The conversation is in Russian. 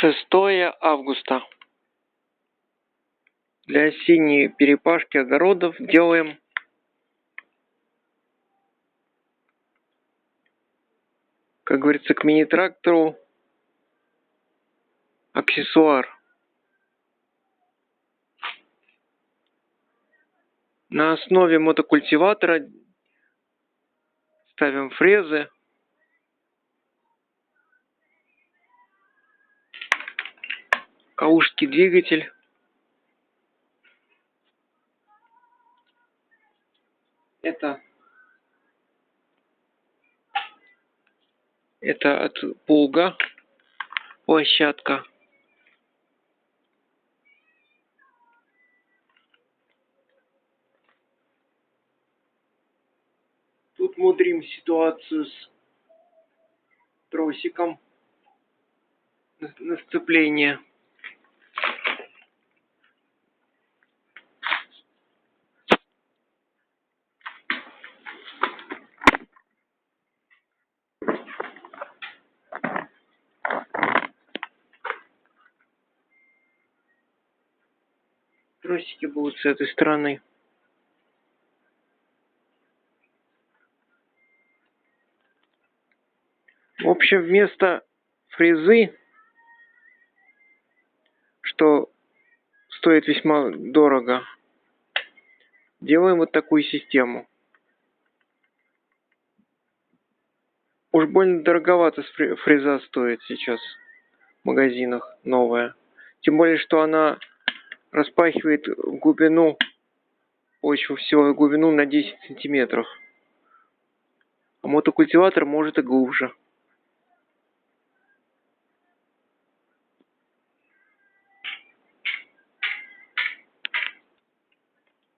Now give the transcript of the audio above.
6 августа. Для осенней перепашки огородов делаем как говорится, к мини-трактору аксессуар. На основе мотокультиватора ставим фрезы. Калужский двигатель. Это от Пулга площадка. Тут мудрим ситуацию с тросиком на сцепление. Тросики будут с этой стороны. В общем, вместо фрезы, что стоит весьма дорого, делаем вот такую систему. Уж больно дороговато фреза стоит сейчас в магазинах, новая. Тем более, что она распахивает глубину, почву всего глубину на 10 сантиметров. А мотокультиватор может и глубже.